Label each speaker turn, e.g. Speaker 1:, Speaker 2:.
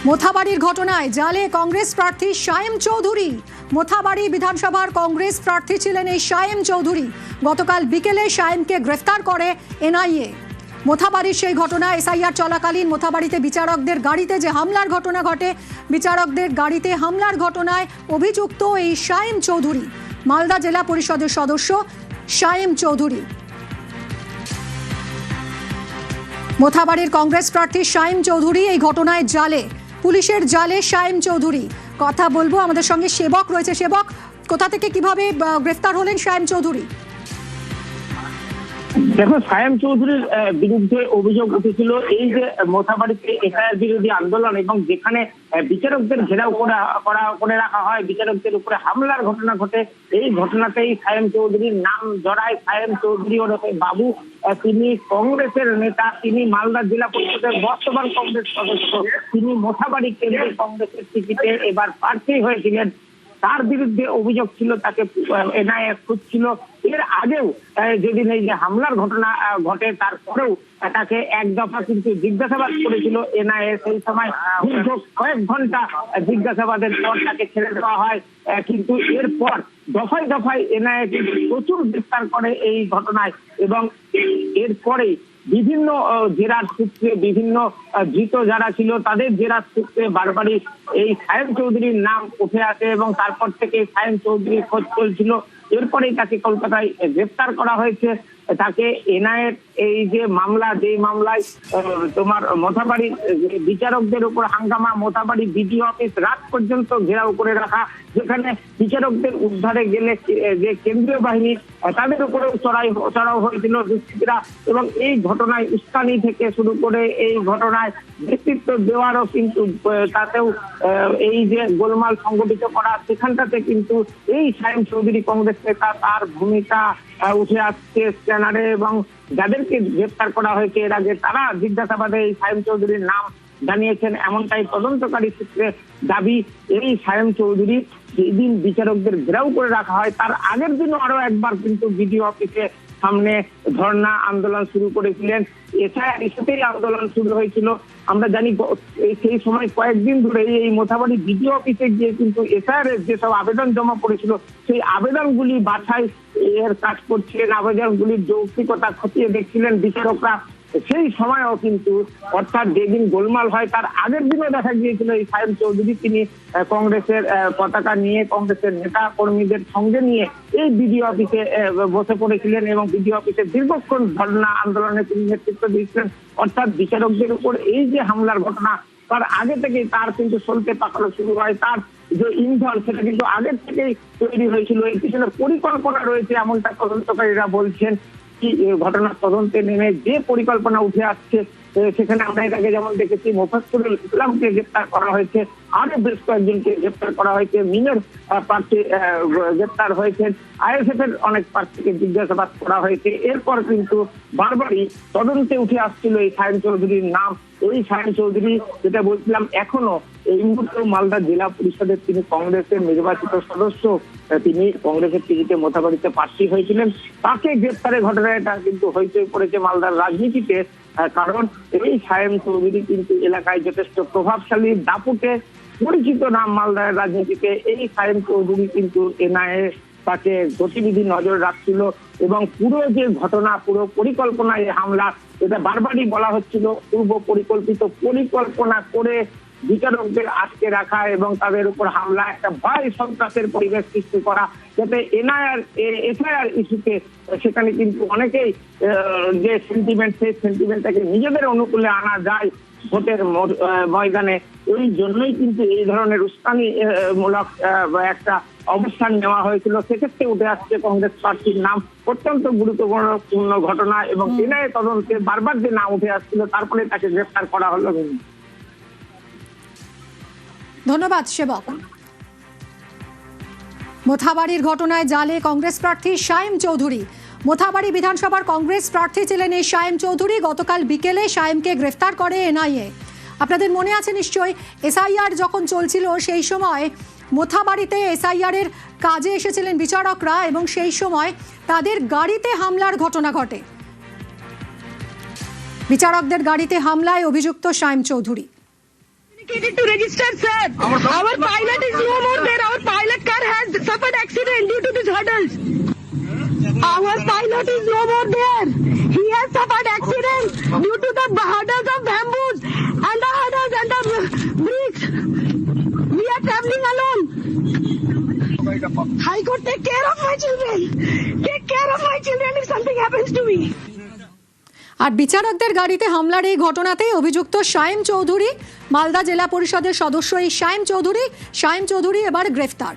Speaker 1: মোথাবাড়ির ঘটনায় জালে কংগ্রেস প্রার্থী শায়েম চৌধুরী। মোথাবাড়ি বিধানসভার কংগ্রেস প্রার্থী ছিলেন এই শায়েম চৌধুরী। গতকাল বিকেলে শায়েমকে গ্রেফতার করে এনআইএ। মোথাবাড়ির সেই ঘটনা, এসআইআর চলাকালীন মোথাবাড়িতে বিচারকদের গাড়িতে যে হামলার ঘটনা ঘটে, বিচারকদের গাড়িতে হামলার ঘটনায় অভিযুক্ত এই শায়েম চৌধুরী, মালদা জেলা পরিষদের সদস্য শায়েম চৌধুরী। মোথাবাড়ির কংগ্রেস প্রার্থী শায়েম চৌধুরী এই ঘটনায় জালে, পুলিশের জালে শায়েম চৌধুরী। কথা বলবো, আমাদের সঙ্গে সেবক রয়েছে। সেবক, কোথা থেকে কিভাবে গ্রেফতার হলেন শায়েম চৌধুরী?
Speaker 2: দেখো, শায়েম চৌধুরীর বিরুদ্ধে অভিযোগ উঠেছিল এই যে মোথাবাড়িতে এসআইআর বিরোধী আন্দোলন এবং যেখানে বিচারকদের ঘেরাও করে রাখা হয়, বিচারকদের উপরে হামলার ঘটনা ঘটে। এই ঘটনাতেই শায়েম চৌধুরীর নাম জড়ায়। শায়েম চৌধুরী ওরফে বাবু, তিনি কংগ্রেসের নেতা, তিনি মালদা জেলা পরিষদের বর্তমান কংগ্রেস সদস্য, তিনি মোথাবাড়ি কেন্দ্রীয় কংগ্রেসের টিকিটে এবার প্রার্থী হয়েছিলেন। তার বিরুদ্ধে অভিযোগ ছিল, তাকে এনআইএ খুঁজছিল। এর আগেও যেদিন এই যে হামলার ঘটনা ঘটে, তারপরেও তাকে এক দফা কিন্তু জিজ্ঞাসাবাদ করেছিল এনআইএ। সেই সময় দীর্ঘ কয়েক ঘন্টা জিজ্ঞাসাবাদের পর তাকে ছেড়ে দেওয়া হয়, কিন্তু এরপর দফায় দফায় এনআইএ কিন্তু প্রচুর গ্রেফতার করে এই ঘটনায়। এবং এরপরে বিভিন্ন জেরার সূত্রে, বিভিন্ন ধৃত যারা ছিল তাদের জেরার সূত্রে বারবারই এই শায়েম চৌধুরীর নাম উঠে আসে এবং তারপর থেকে শায়েম চৌধুরীর খোঁজ চলছিল। এরপরেই তাকে কলকাতায় গ্রেফতার করা হয়েছে। তাকে এনআইএর এই যে মামলা, যে মামলায় তোমার মোথাবাড়ির বিচারকদের উপর হাঙ্গামা, মোথাবাড়ি বিডিও অফিস রাত পর্যন্ত ঘেরাও করে রাখা, যেখানে বিচারকদের উদ্ধারে গেলে যে কেন্দ্রীয় বাহিনী তাদের উপরেও চড়াও হয়েছিল দুষ্কৃতীরা। এবং এই ঘটনায় উস্কানি থেকে শুরু করে এই ঘটনায় নেতৃত্ব দেওয়ারও কিন্তু তাতেও এই যে গোলমাল সংগঠিত করা, সেখানটাতে কিন্তু এই শায়েম চৌধুরী কংগ্রেস নেতা, তার ভূমিকা উঠে আসছে স্ক্যানারে। এবং যাদেরকে গ্রেফতার করা হয়েছে এর আগে, তারা জিজ্ঞাসাবাদে এই শায়েম চৌধুরীর নাম জানিয়েছেন, এমনটাই তদন্তকারী সূত্রে দাবি। এই শায়েম চৌধুরী যেদিন বিচারকদের ঘেরাও করে রাখা হয়, তার আগের দিনও আরো একবার কিন্তু বিডিও অফিসে সামনে ধর্ণা আন্দোলন শুরু করেছিলেন। এসআইআর ইস্যুতেই আন্দোলন শুরু হয়েছিল। আমরা জানি সেই সময় কয়েকদিন ধরে এই মোথাবাড়ি বিডিও অফিসে গিয়ে কিন্তু এসআইআর এর যেসব আবেদন জমা পড়েছিল, সেই আবেদনগুলি বাছাই এর কাজ করছিলেন, আবেদনগুলির যৌক্তিকতা খতিয়ে দেখছিলেন বিচারকরা। সেই সময়ও কিন্তু, অর্থাৎ যেদিন গোলমাল হয় তার আগের দিনও দেখা গিয়েছিল এই শায়েম চৌধুরী, তিনি কংগ্রেসের পতাকা নিয়ে, কংগ্রেসের নেতা কর্মীদের সঙ্গে নিয়ে এই বিডিও অফিসে বসে পড়েছিলেন এবং বিডিও অফিসে দীর্ঘক্ষণ ধর্ণা আন্দোলনে তিনি নেতৃত্ব দিয়েছিলেন। অর্থাৎ বিচারকদের উপর এই যে হামলার ঘটনা, তার আগে থেকেই তার কিন্তু সলতে পাকানো শুরু হয়। তার যে ইন্ধন, সেটা কিন্তু আগের থেকেই তৈরি হয়েছিল। এর পিছনে পরিকল্পনা রয়েছে, এমনটা তদন্তকারীরা বলছেন। ঘটনার তদন্তে নেমে যে পরিকল্পনা উঠে আসছে, সেখানে আমরা এর আগে যেমন দেখেছি মোফাজ্জলুল ইসলামকে গ্রেফতার করা হয়েছে, আরো বেশ কয়েকজনকে গ্রেফতার করা হয়েছে, মিনের প্রার্থী গ্রেফতার হয়েছেন, আইএসএফ এর অনেক প্রার্থীকে জিজ্ঞাসাবাদ করা হয়েছে। এরপর কিন্তু বারবারই তদন্তে উঠে আসছিল এই শায়েম চৌধুরীর নাম। এই শায়েম চৌধুরী, যেটা বলছিলাম, এখনো এই মুহূর্তে মালদা জেলা পরিষদের তিনি কংগ্রেসের নির্বাচিত সদস্য, তিনি কংগ্রেসের টিকিটে মোথাবাড়িতে প্রার্থী হয়েছিলেন। তাকে গ্রেফতারের ঘটনাটা কিন্তু হইচই পড়েছে মালদার রাজনীতিতে, কারণ এই শায়েম চৌধুরী কিন্তু এলাকায় যথেষ্ট প্রভাবশালী, দাপুটে পরিচিত নাম মালদার রাজনীতিতে। এই শায়েম চৌধুরী কিন্তু এনআইএ তাকে গতিবিধি নজর রাখছিল এবং পুরো যে ঘটনা, পুরো পরিকল্পনা, এই হামলা, এটা বারবারই বলা হচ্ছিল পূর্ব পরিকল্পনা করে বিচারকদের আটকে রাখা এবং তাদের উপর হামলা, একটা ভয় সন্ত্রাসের পরিবেশ সৃষ্টি করা, যাতে এসআইআর ইস্যুতে সেখানে কিন্তু অনেকেই যে সেন্টিমেন্ট, সেই সেন্টিমেন্টটাকে নিজেদের অনুকূলে আনা যায় ভোটের ময়দানে। এই জন্যই কিন্তু এই ধরনের উস্কানি মূলক একটা অবস্থান নেওয়া হয়েছিল। সেক্ষেত্রে উঠে আসছে কংগ্রেস প্রার্থীর নাম। অত্যন্ত গুরুত্বপূর্ণ ঘটনা এবং এনআইএ তদন্তে বারবার যে নাম উঠে আসছিল, তারপরে তাকে গ্রেফতার করা হলো।
Speaker 1: ধন্যবাদ সেবক। মোথাবাড়ির ঘটনায় জালে কংগ্রেস প্রার্থী শায়েম চৌধুরী। মোথাবাড়ি বিধানসভার কংগ্রেস প্রার্থী ছিলেন এই শায়েম চৌধুরী। গতকাল বিকেলে শায়েমকে গ্রেফতার করে এনআইএ। আপনাদের মনে আছে নিশ্চয়ই, এসআইআর যখন চলছিল সেই সময় মোথাবাড়িতে এসআইআর এর কাজে এসেছিলেন বিচারকরা এবং সেই সময় তাদের গাড়িতে হামলার ঘটনা ঘটে। বিচারকদের গাড়িতে হামলায় অভিযুক্ত শায়েম Chowdhury.
Speaker 3: Needed to register, sir. Our pilot is no more there. Our pilot car has suffered accident due to these hurdles. Our pilot is no more there. He has suffered accident due to the hurdles of bamboos and the hurdles and the bricks. We are traveling alone. High Court, take care of my children. Take care of my children if something happens to me.
Speaker 1: আর বিচারকদের গাড়িতে হামলার এই ঘটনাতে অভিযুক্ত শায়েম চৌধুরী, মালদা জেলা পরিষদের সদস্য এই শায়েম চৌধুরী এবার গ্রেফতার।